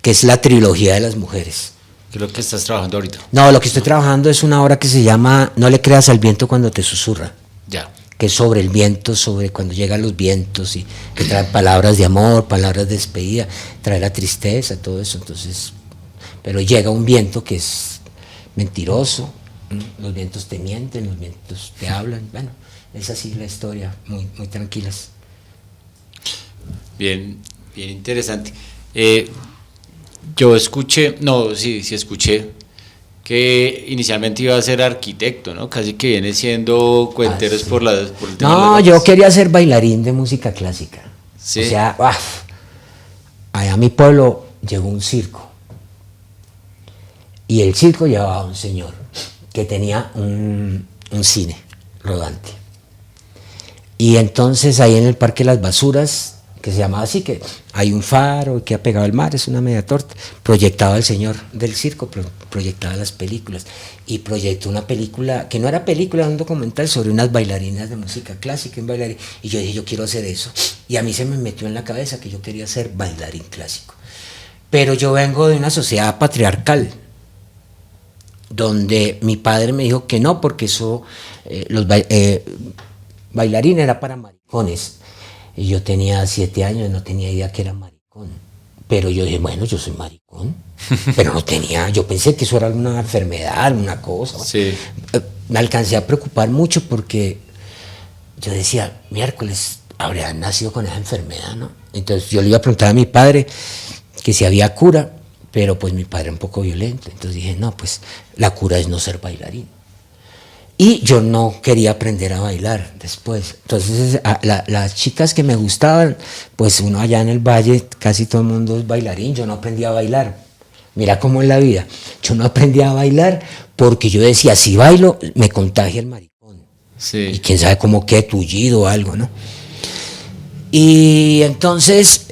que es la trilogía de las mujeres. ¿Qué es lo que estás trabajando ahorita? No, lo que estoy trabajando es una obra que se llama No le creas al viento cuando te susurra. Ya. que es sobre el viento, sobre cuando llegan los vientos y que traen palabras de amor, palabras de despedida, trae la tristeza, todo eso. Entonces, pero llega un viento que es mentiroso, los vientos te mienten, los vientos te hablan, bueno, es así la historia, muy, muy tranquilas. Bien, bien interesante. Yo escuché, no, sí escuché que inicialmente iba a ser arquitecto, ¿no? Casi que viene siendo cuenteros Sí. por el tema de No, las yo vacas. quería ser bailarín de música clásica. Sí. O sea, allá a mi pueblo llegó un circo. Y el circo llevaba a un señor que tenía un cine rodante. Y entonces ahí en el Parque Las Basuras, que se llamaba así, que hay un faro que ha pegado al mar, es una media torta, proyectaba el señor del circo, proyectaba las películas. Y proyectó una película, que no era película, era un documental sobre unas bailarinas de música clásica, y yo dije, yo quiero hacer eso. Y a mí se me metió en la cabeza que yo quería ser bailarín clásico. Pero yo vengo de una sociedad patriarcal, donde mi padre me dijo que no, porque eso, bailarín era para maricones. Y yo tenía 7 años, no tenía idea que era maricón. Pero yo dije, bueno, yo soy maricón. Pero no tenía, yo pensé que eso era alguna enfermedad, alguna cosa. Sí. Me alcancé a preocupar mucho porque yo decía, miércoles, habría nacido con esa enfermedad, ¿no? Entonces yo le iba a preguntar a mi padre que si había cura, pero pues mi padre era un poco violento. Entonces dije, no, pues la cura es no ser bailarín. Y yo no quería aprender a bailar después. Entonces, las chicas que me gustaban, pues uno allá en el valle, casi todo el mundo es bailarín. Yo no aprendí a bailar. Mira cómo es la vida. Yo no aprendí a bailar porque yo decía, si bailo, me contagia el maricón. Sí. Y quién sabe cómo qué, tullido o algo, ¿no? Y entonces,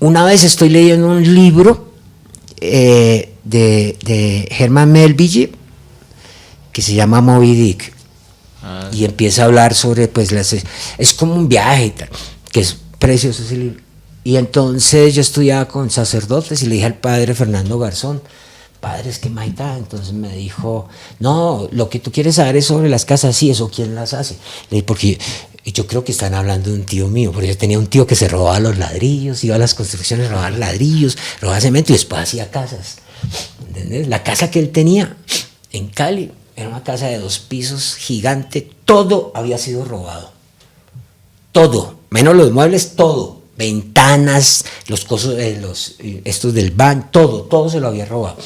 una vez estoy leyendo un libro de Herman Melville, que se llama Moby Dick, y empieza a hablar sobre, pues, es como un viaje y tal, que es precioso ese libro. Y entonces yo estudiaba con sacerdotes y le dije al padre Fernando Garzón, padre, es que Maita, entonces me dijo, no, lo que tú quieres saber es sobre las casas, sí, eso quién las hace. Le dije, porque yo creo que están hablando de un tío mío, porque yo tenía un tío que se robaba los ladrillos, iba a las construcciones a robar ladrillos, robaba cemento y después hacía casas. ¿Entendés? La casa que él tenía en Cali era una casa de 2 pisos, gigante, todo había sido robado. Todo, menos los muebles, todo. Ventanas, los cosos, estos del baño, todo se lo había robado.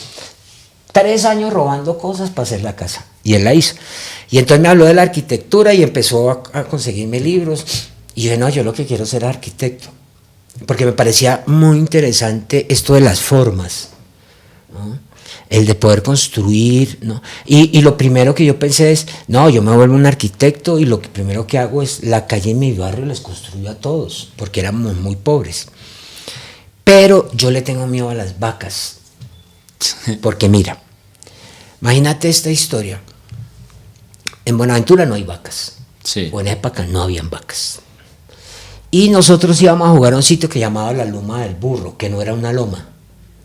3 años robando cosas para hacer la casa. Y él la hizo. Y entonces me habló de la arquitectura y empezó a conseguirme libros. Y yo dije, no, yo lo que quiero es ser arquitecto. Porque me parecía muy interesante esto de las formas, ¿no? El de poder construir, ¿no? Y lo primero que yo pensé es, no, yo me vuelvo un arquitecto y lo que primero que hago es la calle en mi barrio les construyo a todos, porque éramos muy pobres. Pero yo le tengo miedo a las vacas, porque mira, imagínate esta historia. En Buenaventura no hay vacas, Sí. o en esa época no habían vacas. Y nosotros íbamos a jugar a un sitio que llamaba la Loma del Burro, que no era una loma,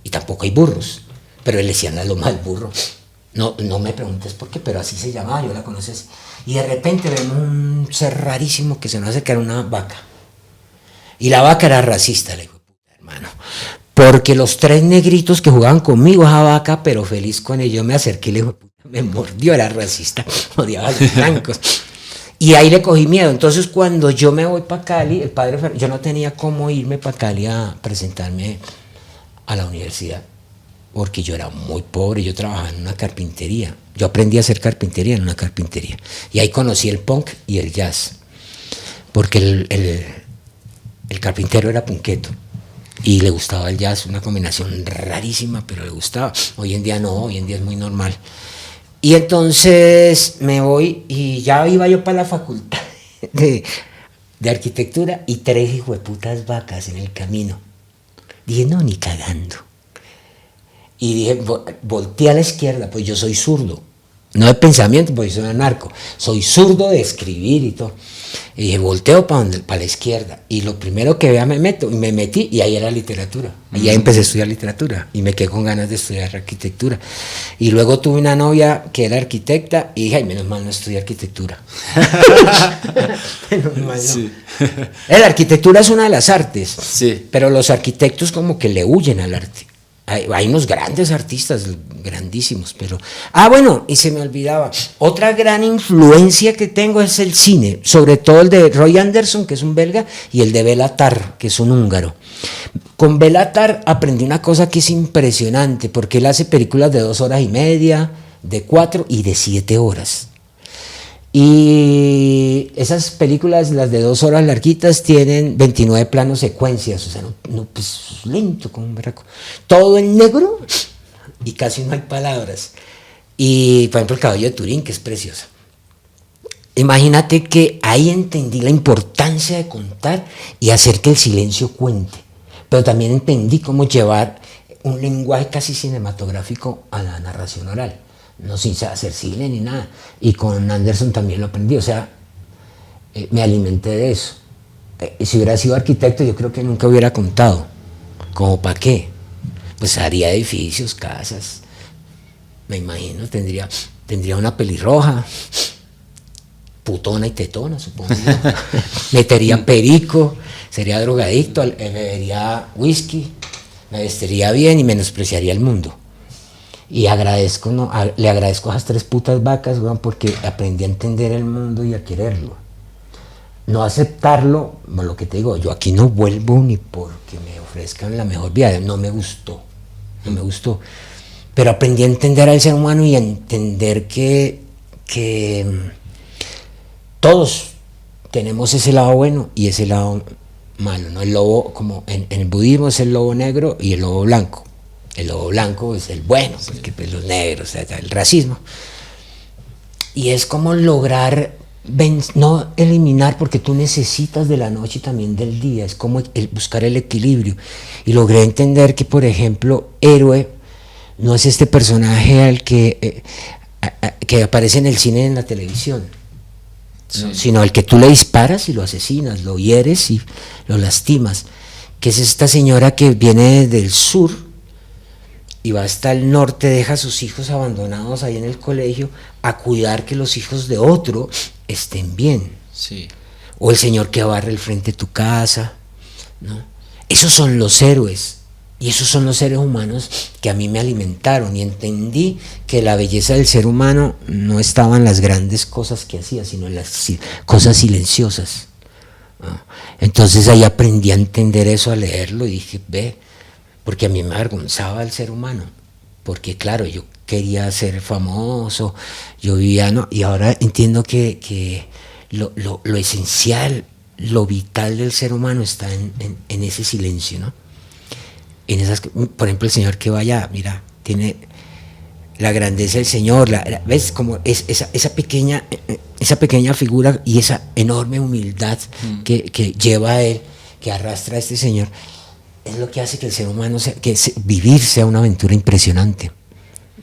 y tampoco hay burros. Pero le decían la Loma del Burro. No me preguntes por qué, pero así se llamaba, yo la conocí así. Y de repente vemos un ser rarísimo que se nos acerca, era una vaca. Y la vaca era racista, le digo, puta hermano. Porque los 3 negritos que jugaban conmigo, esa vaca, pero feliz con ellos, me acerqué y le digo, puta, me mordió, era racista, odiaba a los blancos. Y ahí le cogí miedo. Entonces cuando yo me voy para Cali, el padre, yo no tenía cómo irme para Cali a presentarme a la universidad, porque yo era muy pobre, yo trabajaba en una carpintería. Yo aprendí a hacer carpintería en una carpintería. Y ahí conocí el punk y el jazz, porque el carpintero era punqueto y le gustaba el jazz, una combinación rarísima, pero le gustaba. Hoy en día no, hoy en día es muy normal. Y entonces me voy y ya iba yo para la facultad de arquitectura y 3 hijueputas vacas en el camino. Dije, no, ni cagando. Y dije, volteé a la izquierda, pues yo soy zurdo, no de pensamiento, porque soy anarco, soy zurdo de escribir y todo. Y dije, volteo para la izquierda. Y lo primero que vea me meto. Y me metí y ahí era literatura. Y ahí empecé a estudiar literatura. Y me quedé con ganas de estudiar arquitectura. Y luego tuve una novia que era arquitecta. Y dije, ay, menos mal no estudié arquitectura. Menos mal no. Sí. La arquitectura es una de las artes. Sí. Pero los arquitectos como que le huyen al arte. Hay unos grandes artistas, grandísimos, pero... bueno, y se me olvidaba, otra gran influencia que tengo es el cine, sobre todo el de Roy Andersson, que es un belga, y el de Béla Tarr, que es un húngaro. Con Béla Tarr aprendí una cosa que es impresionante, porque él hace películas de 2 horas y media, de 4 y de 7 horas. Y esas películas, las de 2 horas larguitas, tienen 29 planos secuencias, o sea, pues lento como un berraco. Todo en negro y casi no hay palabras. Y por ejemplo el Caballo de Turín, que es preciosa. Imagínate que ahí entendí la importancia de contar y hacer que el silencio cuente. Pero también entendí cómo llevar un lenguaje casi cinematográfico a la narración oral. No sin hacer cine ni nada. Y con Anderson también lo aprendí, o sea, me alimenté de eso. Si hubiera sido arquitecto, yo creo que nunca hubiera contado. ¿Cómo para qué? Pues haría edificios, casas. Me imagino, tendría una pelirroja, putona y tetona, supongo. Metería perico, sería drogadicto, bebería whisky, me vestiría bien y menospreciaría el mundo. Y le agradezco a esas 3 putas vacas, weón, porque aprendí a entender el mundo y a quererlo. No aceptarlo, lo que te digo, yo aquí no vuelvo ni porque me ofrezcan la mejor vida, no me gustó. Pero aprendí a entender al ser humano y a entender que todos tenemos ese lado bueno y ese lado malo, ¿no? El lobo, como en el budismo, es el lobo negro y el lobo blanco. El lobo blanco es el bueno, porque pues, los negros, el racismo. Y es como lograr, no eliminar, porque tú necesitas de la noche y también del día, es como buscar el equilibrio. Y logré entender que, por ejemplo, héroe no es este personaje al que aparece en el cine y en la televisión, sí, ¿no? Sino al que tú le disparas y lo asesinas, lo hieres y lo lastimas, que es esta señora que viene del sur y va hasta el norte, deja a sus hijos abandonados ahí en el colegio a cuidar que los hijos de otro estén bien. Sí. O el señor que barre el frente de tu casa, ¿no? Esos son los héroes y esos son los seres humanos que a mí me alimentaron, y entendí que la belleza del ser humano no estaba en las grandes cosas que hacía, sino en las cosas silenciosas, ¿no? Entonces ahí aprendí a entender eso, a leerlo, y dije, ve, porque a mí me avergonzaba el ser humano, porque claro, yo quería ser famoso, yo vivía, ¿no? Y ahora entiendo que lo esencial, lo vital del ser humano está en ese silencio, ¿no? En esas, por ejemplo, el Señor que vaya, mira, tiene la grandeza del Señor, ¿ves? Como esa pequeña figura y esa enorme humildad que lleva a él, que arrastra a este Señor, es lo que hace que el ser humano, vivir sea una aventura impresionante.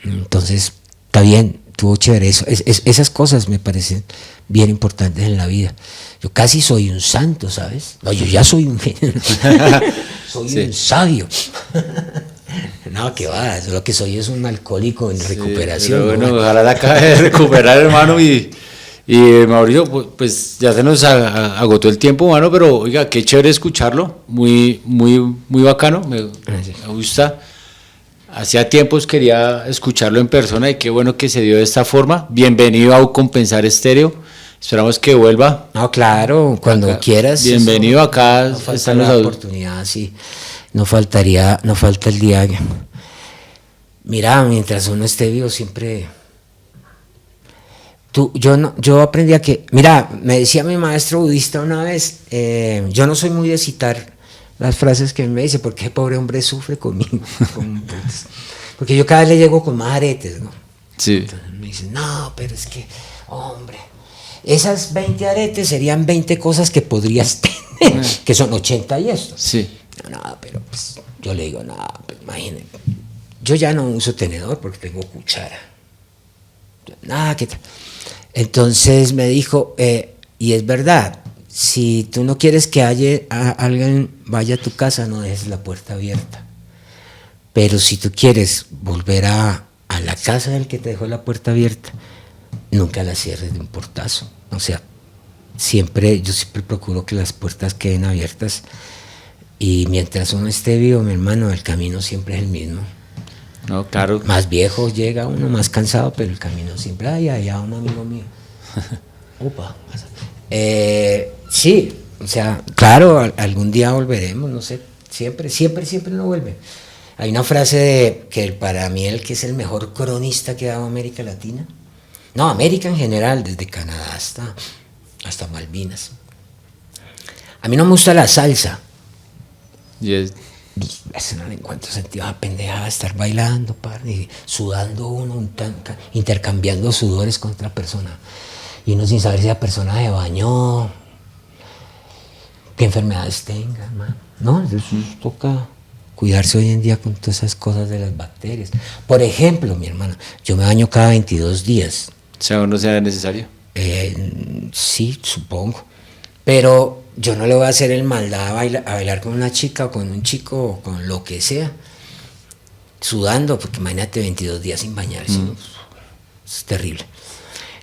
Entonces, está bien, estuvo chévere eso. Esas cosas me parecen bien importantes en la vida. Yo casi soy un santo, ¿sabes? No, yo ya soy un soy sí, un sabio. No, que va, lo que soy es un alcohólico en recuperación. Pero bueno, ¿no? Ojalá la acabe de recuperar, hermano, y Mauricio, pues ya se nos agotó el tiempo, mano, pero oiga, qué chévere escucharlo, muy bacano, me gusta. Hacía tiempos quería escucharlo en persona y qué bueno que se dio de esta forma. Bienvenido a Compensar Estéreo, esperamos que vuelva. No, claro, cuando acá, quieras. Bienvenido, acá no falta la oportunidad, sí, no falta el día. Mira, mientras uno esté vivo siempre... Yo aprendí a que, mira, me decía mi maestro budista una vez, yo no soy muy de citar las frases que me dice, porque ese pobre hombre sufre conmigo, porque yo cada vez le llego con más aretes, ¿no? Sí. Entonces me dice, no, pero es que, hombre, esas 20 aretes serían 20 cosas que podrías tener, que son 80 y esto. Sí. No, pero pues, yo le digo, no, pues, imagínate, yo ya no uso tenedor porque tengo cuchara. Nada, ¿qué tal? Entonces me dijo, y es verdad, Si tú no quieres que alguien vaya a tu casa, no dejes la puerta abierta. Pero si tú quieres volver a la casa del que te dejó la puerta abierta, nunca la cierres de un portazo. O sea, yo siempre procuro que las puertas queden abiertas, y mientras uno esté vivo, mi hermano, el camino siempre es el mismo. No, claro. Más viejo llega uno, más cansado, pero el camino siempre, allá un amigo mío. Opa. Sí, o sea, claro, algún día volveremos, no sé, siempre no vuelve. Hay una frase que para mí el que es el mejor cronista que ha dado América Latina, no, América en general, desde Canadá hasta Malvinas. A mí no me gusta la salsa. Yes. Eso no le encuentro sentido a pendejada, estar bailando, y sudando uno, intercambiando sudores con otra persona. Y uno sin saber si la persona se bañó, qué enfermedades tenga, man. No, entonces toca cuidarse hoy en día con todas esas cosas de las bacterias. Por ejemplo, mi hermano, yo me baño cada 22 días. ¿Sea o no sea necesario? Sí, supongo. Pero yo no le voy a hacer el maldad a bailar con una chica o con un chico o con lo que sea, sudando, porque imagínate 22 días sin bañarse, ¿no? Es terrible.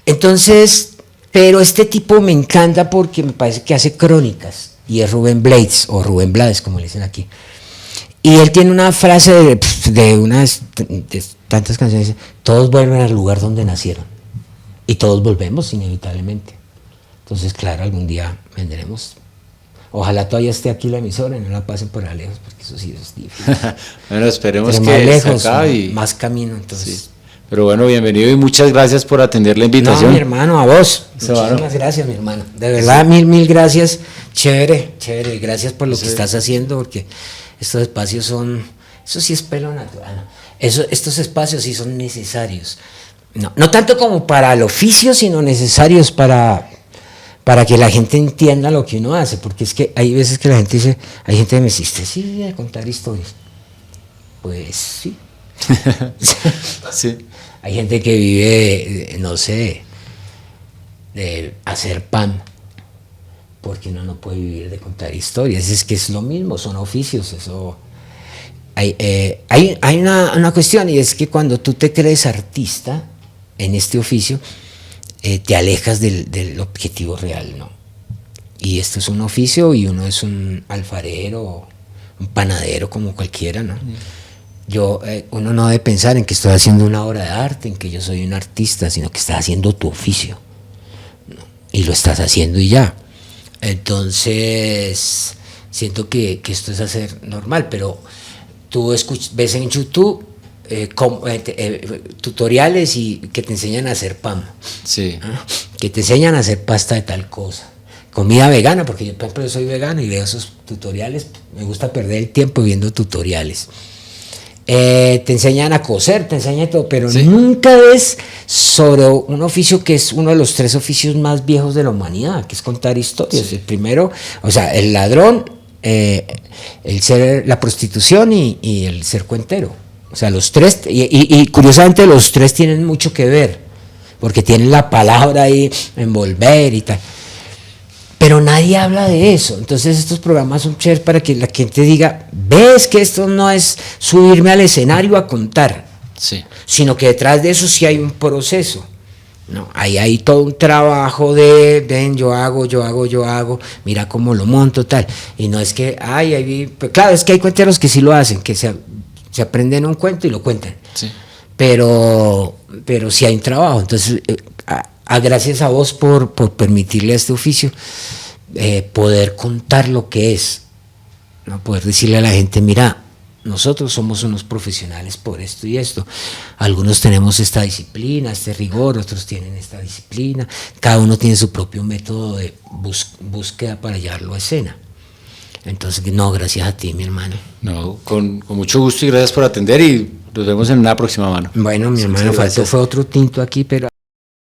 Entonces, pero este tipo me encanta porque me parece que hace crónicas, y es Rubén Blades, o Rubén Blades, como le dicen aquí. Y él tiene una frase de tantas canciones, dice: todos vuelven al lugar donde nacieron, y todos volvemos inevitablemente. Entonces, claro, algún día vendremos. Ojalá todavía esté aquí la emisora y no la pasen por lejos, porque eso sí es difícil. Bueno, esperemos Entre que más lejos, se acabe y más camino, entonces. Sí. Pero bueno, bienvenido y muchas gracias por atender la invitación. No, mi hermano, a vos. Muchísimas gracias, mi hermano. De verdad, mil gracias. Chévere. Gracias por lo que estás haciendo, porque estos espacios eso sí es pelo natural. Estos espacios sí son necesarios. No tanto como para el oficio, sino necesarios para que la gente entienda lo que uno hace, porque es que hay veces que la gente dice, hay gente que me dice: sí, de contar historias. Pues sí. Sí. Hay gente que vive, no sé, de hacer pan, porque uno no puede vivir de contar historias. Es que es lo mismo, son oficios. Eso. Hay una cuestión, y es que cuando tú te crees artista en este oficio, te alejas del objetivo real, ¿no? Y esto es un oficio, y uno es un alfarero, un panadero como cualquiera, ¿no? Uno no debe pensar en que estoy haciendo una obra de arte, en que yo soy un artista, sino que estás haciendo tu oficio, ¿no? Y lo estás haciendo y ya. Entonces, siento que esto es hacer normal, pero tú ves en YouTube tutoriales que te enseñan a hacer pan, sí. Que te enseñan a hacer pasta de tal cosa, comida vegana, porque yo, por ejemplo, soy vegano y veo esos tutoriales. Me gusta perder el tiempo viendo tutoriales. Te enseñan a coser, te enseñan todo, pero sí, nunca es sobre un oficio que es uno de los 3 oficios más viejos de la humanidad, que es contar historias. Sí. El primero, o sea, el ladrón, la prostitución y el ser cuentero. O sea, los 3, y curiosamente los 3 tienen mucho que ver, porque tienen la palabra ahí, envolver y tal. Pero nadie habla de eso. Entonces estos programas son chéveres para que la gente diga: ves que esto no es subirme al escenario a contar, sí, sino que detrás de eso sí hay un proceso. No, ahí hay todo un trabajo de, ven, yo hago, mira cómo lo monto, tal. Y no es que, pues claro, es que hay cuenteros que sí lo hacen, que se aprenden un cuento y lo cuentan. Sí. Pero sí hay un trabajo. Entonces, gracias a vos por permitirle a este oficio poder contar lo que es, ¿no? Poder decirle a la gente: mira, nosotros somos unos profesionales por esto y esto. Algunos tenemos esta disciplina, este rigor, otros tienen esta disciplina. Cada uno tiene su propio método de búsqueda para llevarlo a escena. Entonces, no, gracias a ti, mi hermano. No, con mucho gusto y gracias por atender, y nos vemos en una próxima mano. Bueno, mi hermano, fue otro tinto aquí, pero...